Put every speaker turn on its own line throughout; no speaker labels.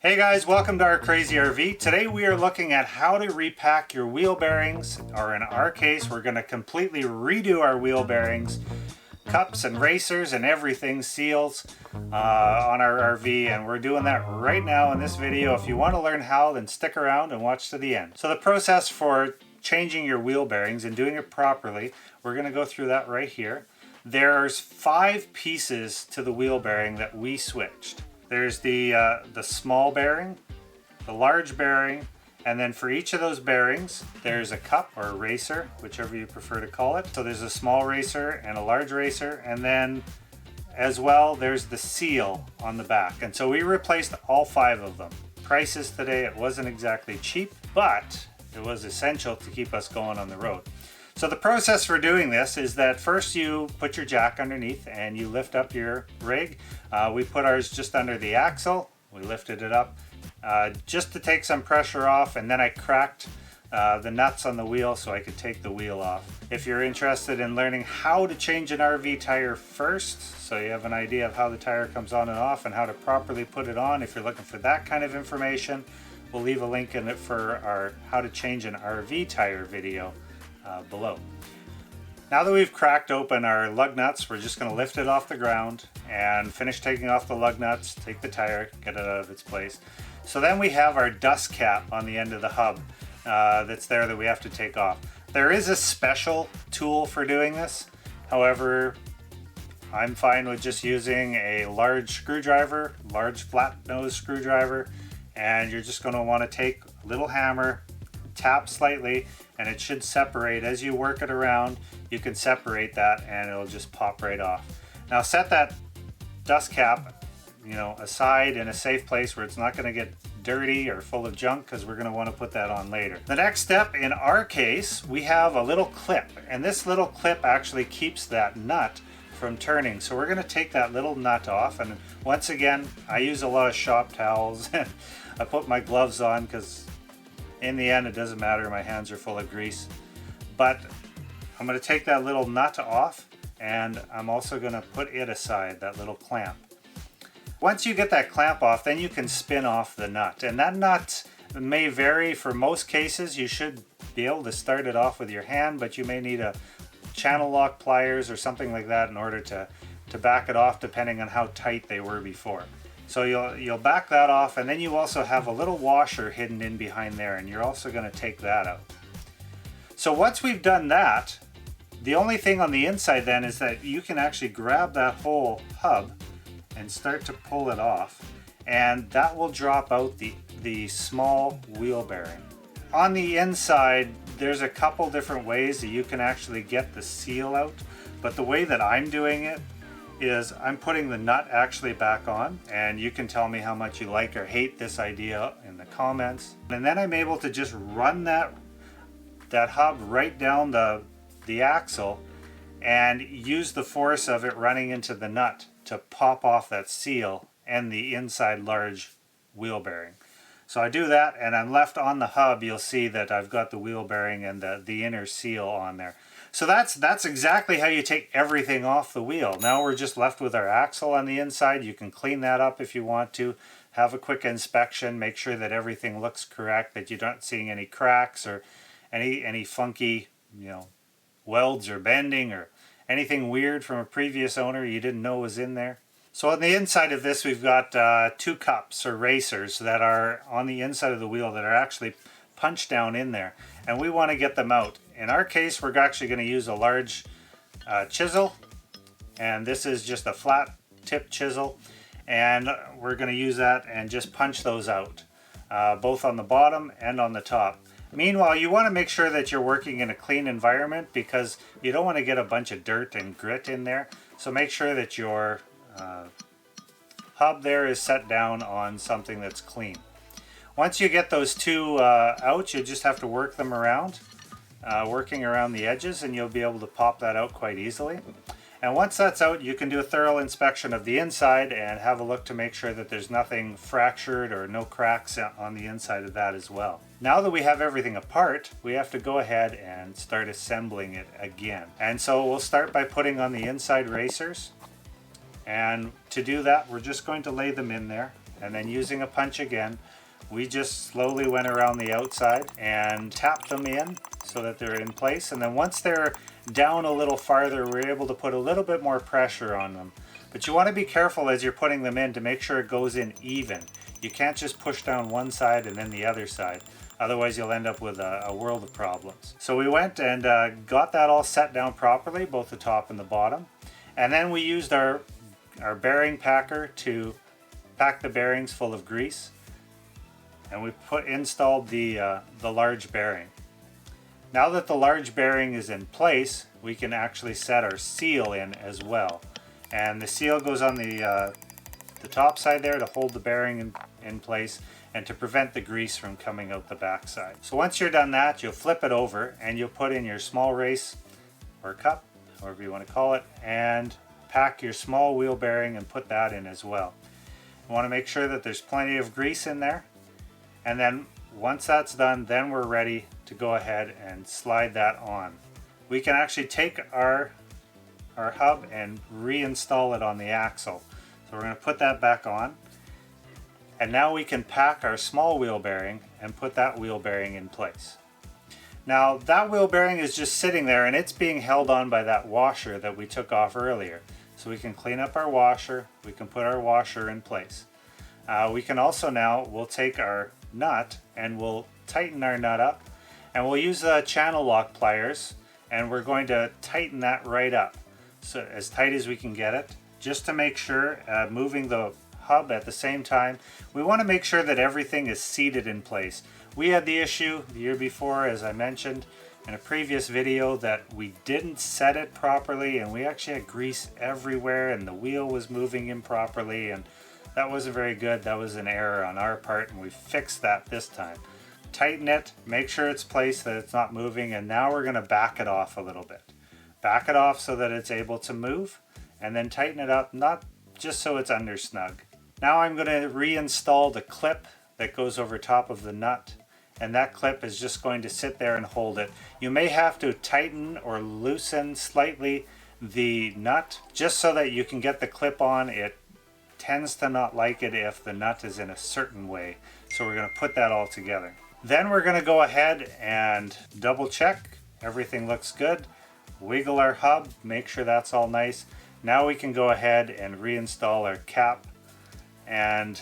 Hey guys, welcome to our Crazy RV. Today we are looking at how to repack your wheel bearings, or in our case, we're going to completely redo our wheel bearings, cups and racers and everything, seals on our RV, and we're doing that right now in this video. If you want to learn how, then stick around and watch to the end. So the process for changing your wheel bearings and doing it properly, we're going to go through that right here. There's 5 pieces to the wheel bearing that we switched. There's the small bearing, the large bearing, and then for each of those bearings, there's a cup or a racer, whichever you prefer to call it. So there's a small racer and a large racer, and then as well, there's the seal on the back. And so we replaced all 5 of them. Prices today, it wasn't exactly cheap, but it was essential to keep us going on the road. So the process for doing this is that first you put your jack underneath and you lift up your rig. We put ours just under the axle. We lifted it up just to take some pressure off, and then I cracked the nuts on the wheel so I could take the wheel off. If you're interested in learning how to change an RV tire first, so you have an idea of how the tire comes on and off and how to properly put it on, if you're looking for that kind of information, we'll leave a link in it for our how to change an RV tire video below. Now that we've cracked open our lug nuts, we're just going to lift it off the ground and finish taking off the lug nuts, take the tire, get it out of its place. So then we have our dust cap on the end of the hub that's there that we have to take off. There is a special tool for doing this. However, I'm fine with just using a large screwdriver, large flat nose screwdriver, and you're just going to want to take a little hammer, tap slightly, and it should separate. As you work it around, you can separate that and it'll just pop right off. Now set that dust cap, aside in a safe place where it's not going to get dirty or full of junk, because we're going to want to put that on later. The next step, in our case, we have a little clip, and this little clip actually keeps that nut from turning. So we're going to take that little nut off, and once again, I use a lot of shop towels and I put my gloves on because in the end, it doesn't matter, my hands are full of grease. But I'm going to take that little nut off, and I'm also going to put it aside, that little clamp. Once you get that clamp off, then you can spin off the nut. And that nut may vary. For most cases, you should be able to start it off with your hand, but you may need a channel lock pliers or something like that in order to back it off, depending on how tight they were before. So you'll back that off, and then you also have a little washer hidden in behind there, and you're also going to take that out. So once we've done that, the only thing on the inside then is that you can actually grab that whole hub and start to pull it off, and that will drop out the small wheel bearing. On the inside, there's a couple different ways that you can actually get the seal out, but the way that I'm doing it is I'm putting the nut actually back on, and you can tell me how much you like or hate this idea in the comments. And then I'm able to just run that hub right down the axle and use the force of it running into the nut to pop off that seal and the inside large wheel bearing. So I do that, and I'm left on the hub. You'll see that I've got the wheel bearing and the inner seal on there. So that's exactly how you take everything off the wheel. Now we're just left with our axle on the inside. You can clean that up if you want to. Have a quick inspection, make sure that everything looks correct, that you're not seeing any cracks or any funky, welds or bending or anything weird from a previous owner you didn't know was in there. So on the inside of this, we've got 2 cups or racers that are on the inside of the wheel that are actually punched down in there, and we want to get them out. In our case, we're actually going to use a large chisel, and this is just a flat tip chisel, and we're going to use that and just punch those out, both on the bottom and on the top. Meanwhile, you want to make sure that you're working in a clean environment, because you don't want to get a bunch of dirt and grit in there. So make sure that your hub there is set down on something that's clean. Once you get those 2 out, you just have to work them around, working around the edges, and you'll be able to pop that out quite easily. And once that's out, you can do a thorough inspection of the inside and have a look to make sure that there's nothing fractured or no cracks on the inside of that as well. Now that we have everything apart, we have to go ahead and start assembling it again. And so we'll start by putting on the inside racers. And to do that, we're just going to lay them in there and then using a punch again, we just slowly went around the outside and tapped them in so that they're in place. And then once they're down a little farther, we're able to put a little bit more pressure on them. But you want to be careful as you're putting them in to make sure it goes in even. You can't just push down one side and then the other side. Otherwise you'll end up with a world of problems. So we went and got that all set down properly, both the top and the bottom. And then we used our bearing packer to pack the bearings full of grease. And we installed the large bearing. Now that the large bearing is in place, we can actually set our seal in as well. And the seal goes on the top side there to hold the bearing in place and to prevent the grease from coming out the back side. So once you're done that, you'll flip it over and you'll put in your small race or cup, however you want to call it, and pack your small wheel bearing and put that in as well. You want to make sure that there's plenty of grease in there. And then once that's done, then we're ready to go ahead and slide that on. We can actually take our hub and reinstall it on the axle. So we're going to put that back on. And now we can pack our small wheel bearing and put that wheel bearing in place. Now that wheel bearing is just sitting there and it's being held on by that washer that we took off earlier. So we can clean up our washer, we can put our washer in place. We can also we'll take our nut and we'll tighten our nut up, and we'll use the channel lock pliers, and we're going to tighten that right up, so as tight as we can get it, just to make sure, moving the hub at the same time. We want to make sure that everything is seated in place. We had the issue the year before, as I mentioned in a previous video, that we didn't set it properly and we actually had grease everywhere and the wheel was moving improperly, and that wasn't very good. That was an error on our part, and we fixed that this time. Tighten it, make sure it's placed, that it's not moving, and now we're going to back it off a little bit. Back it off so that it's able to move, and then tighten it up, not just so it's under snug. Now I'm going to reinstall the clip that goes over top of the nut, and that clip is just going to sit there and hold it. You may have to tighten or loosen slightly the nut just so that you can get the clip on. It tends to not like it if the nut is in a certain way. So we're going to put that all together. Then we're going to go ahead and double check everything looks good. Wiggle our hub, make sure that's all nice. Now we can go ahead and reinstall our cap, and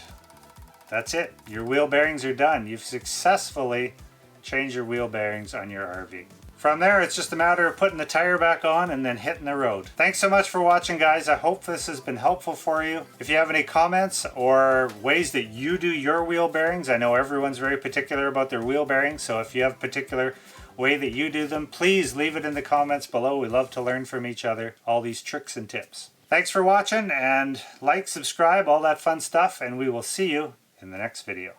that's it. Your wheel bearings are done. You've successfully changed your wheel bearings on your RV. From there, it's just a matter of putting the tire back on and then hitting the road. Thanks so much for watching, guys. I hope this has been helpful for you. If you have any comments or ways that you do your wheel bearings, I know everyone's very particular about their wheel bearings, so if you have a particular way that you do them, please leave it in the comments below. We love to learn from each other, all these tricks and tips. Thanks for watching, and like, subscribe, all that fun stuff, and we will see you in the next video.